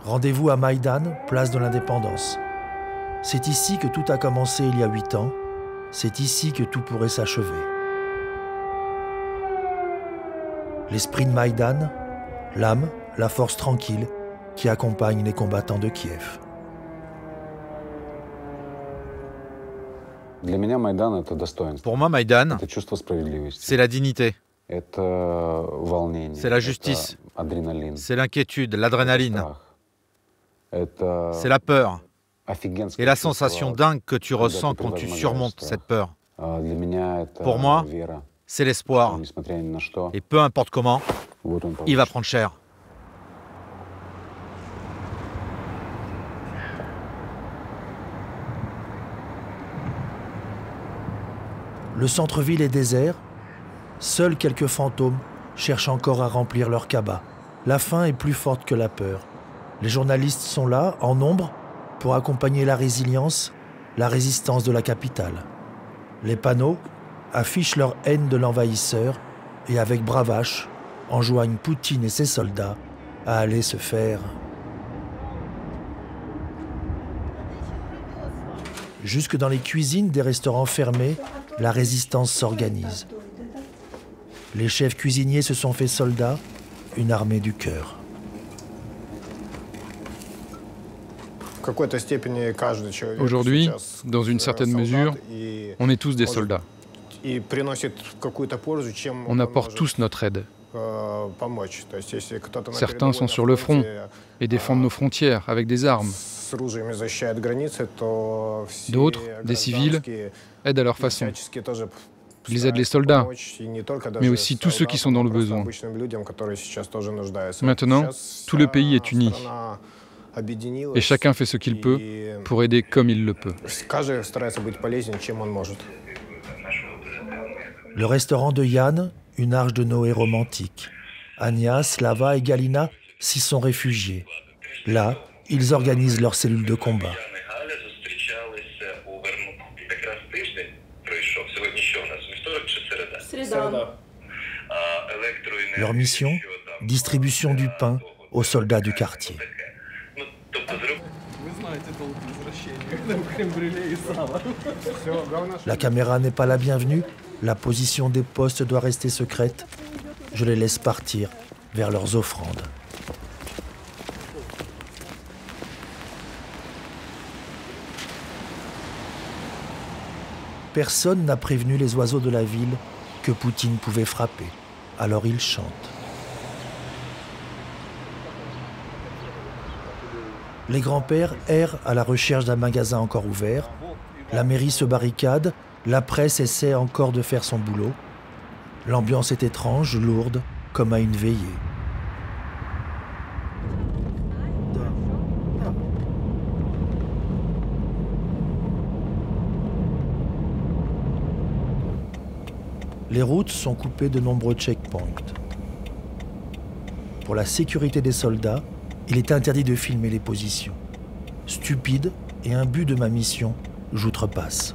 Rendez-vous à Maïdan, place de l'Indépendance. C'est ici que tout a commencé il y a 8 ans. C'est ici que tout pourrait s'achever. L'esprit de Maïdan, l'âme, la force tranquille qui accompagne les combattants de Kiev. Pour moi, Maïdan, c'est la dignité, c'est la justice, c'est l'inquiétude, l'adrénaline, c'est la peur et la sensation dingue que tu ressens quand tu surmontes cette peur. Pour moi, c'est l'espoir. Et peu importe comment, il va prendre cher. Le centre-ville est désert. Seuls quelques fantômes cherchent encore à remplir leur cabas. La faim est plus forte que la peur. Les journalistes sont là, en nombre, pour accompagner la résilience, la résistance de la capitale. Les panneaux affichent leur haine de l'envahisseur et avec bravache enjoignent Poutine et ses soldats à aller se faire. Jusque dans les cuisines des restaurants fermés, la résistance s'organise. Les chefs cuisiniers se sont fait soldats, une armée du cœur. Aujourd'hui, dans une certaine mesure, on est tous des soldats. On apporte tous notre aide. Certains sont sur le front et défendent nos frontières avec des armes. D'autres, des civils, aident à leur façon. Ils aident les soldats, mais aussi tous ceux qui sont dans le besoin. Maintenant, tout le pays est uni. Et chacun fait ce qu'il peut pour aider comme il le peut. Le restaurant de Yann, une arche de Noé romantique. Anya, Slava et Galina s'y sont réfugiés. Là, ils organisent leur cellule de combat. Leur mission, distribution du pain aux soldats du quartier. La caméra n'est pas la bienvenue, la position des postes doit rester secrète. Je les laisse partir vers leurs offrandes. Personne n'a prévenu les oiseaux de la ville que Poutine pouvait frapper. Alors ils chantent. Les grands-pères errent à la recherche d'un magasin encore ouvert. La mairie se barricade. La presse essaie encore de faire son boulot. L'ambiance est étrange, lourde, comme à une veillée. Les routes sont coupées de nombreux checkpoints. Pour la sécurité des soldats, il est interdit de filmer les positions. Stupide et imbu de ma mission, j'outrepasse.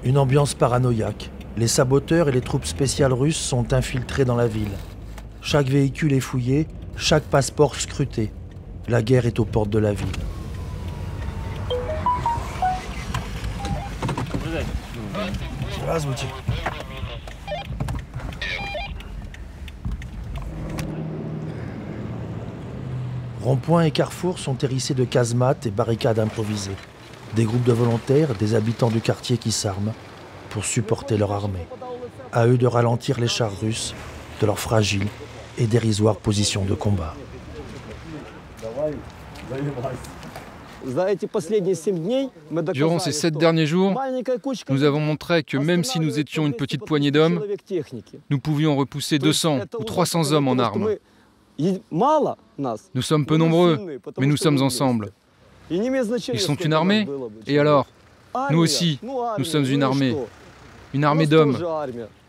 Une ambiance paranoïaque. Les saboteurs et les troupes spéciales russes sont infiltrés dans la ville. Chaque véhicule est fouillé, chaque passeport scruté. La guerre est aux portes de la ville. Ronds-points et carrefours sont hérissés de casemates et barricades improvisées. Des groupes de volontaires, des habitants du quartier qui s'arment pour supporter leur armée. À eux de ralentir les chars russes de leur fragile et dérisoire position de combat. Durant ces 7 derniers jours, nous avons montré que même si nous étions une petite poignée d'hommes, nous pouvions repousser 200 ou 300 hommes en armes. Nous sommes peu nombreux, mais nous sommes ensemble. Ils sont une armée, et alors? Nous aussi, nous sommes une armée d'hommes,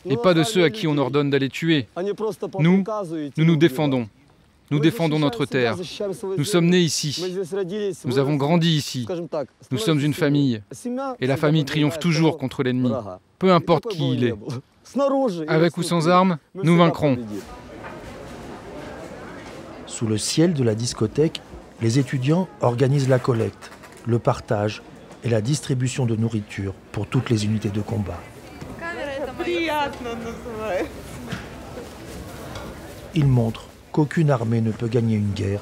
et pas de ceux à qui on ordonne d'aller tuer. Nous nous défendons. Nous défendons notre terre. Nous sommes nés ici. Nous avons grandi ici. Nous sommes une famille. Et la famille triomphe toujours contre l'ennemi, peu importe qui il est. Avec ou sans armes, nous vaincrons. Sous le ciel de la discothèque, les étudiants organisent la collecte, le partage et la distribution de nourriture pour toutes les unités de combat. Ils montrent qu'aucune armée ne peut gagner une guerre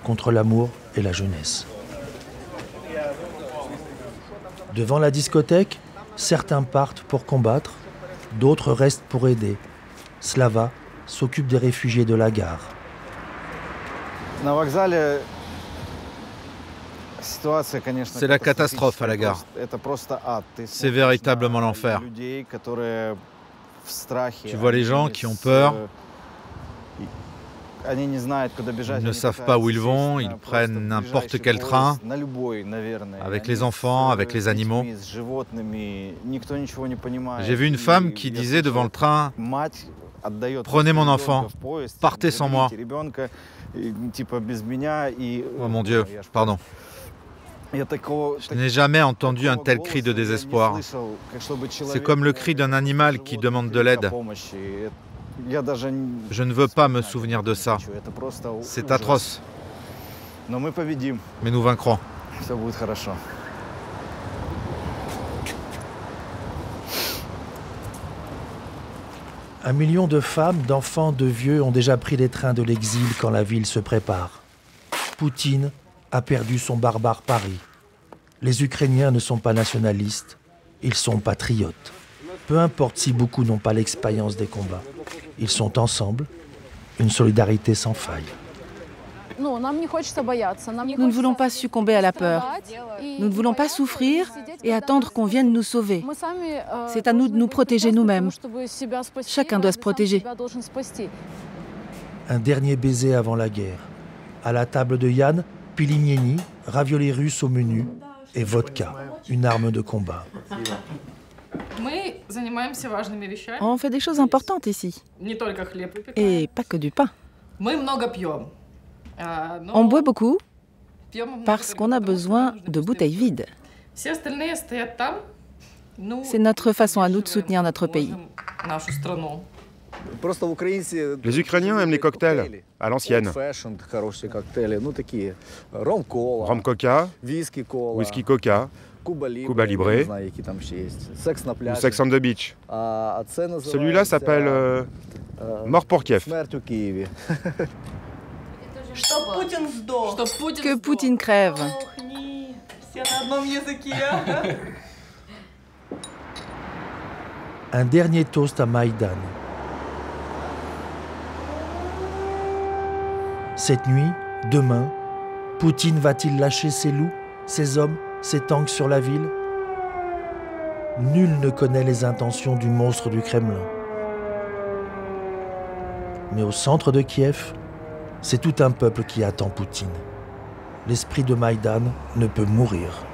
contre l'amour et la jeunesse. Devant la discothèque, certains partent pour combattre, d'autres restent pour aider. Slava s'occupe des réfugiés de la gare. C'est la catastrophe à la gare. C'est véritablement l'enfer. Tu vois les gens qui ont peur. Ils ne savent pas où ils vont, ils prennent n'importe quel train, avec les enfants, avec les animaux. J'ai vu une femme qui disait devant le train « Prenez mon enfant, partez sans moi ». Oh mon Dieu, pardon. Je n'ai jamais entendu un tel cri de désespoir. C'est comme le cri d'un animal qui demande de l'aide. Je ne veux pas me souvenir de ça. C'est atroce. Mais nous vaincrons. Un million de femmes, d'enfants, de vieux ont déjà pris les trains de l'exil quand la ville se prépare. Poutine a perdu son barbare Paris. Les Ukrainiens ne sont pas nationalistes, ils sont patriotes. Peu importe si beaucoup n'ont pas l'expérience des combats. Ils sont ensemble, une solidarité sans faille. Nous ne voulons pas succomber à la peur. Nous ne voulons pas souffrir et attendre qu'on vienne nous sauver. C'est à nous de nous protéger nous-mêmes. Chacun doit se protéger. Un dernier baiser avant la guerre. À la table de Yann, pilinieni, raviolis russes au menu et vodka, une arme de combat. On fait des choses importantes ici. Et pas que du pain. On boit beaucoup parce qu'on a besoin de bouteilles vides. C'est notre façon à nous de soutenir notre pays. Les Ukrainiens aiment les cocktails, à l'ancienne. Rhum coca, whisky coca, Cuba Libre ou Sex on the Beach. Celui-là s'appelle Mort pour Kiev. Que Poutine crève. Un dernier toast à Maïdan. Cette nuit, demain, Poutine va-t-il lâcher ses loups, ses hommes, ses tanks sur la ville? Nul ne connaît les intentions du monstre du Kremlin. Mais au centre de Kiev, c'est tout un peuple qui attend Poutine. L'esprit de Maïdan ne peut mourir.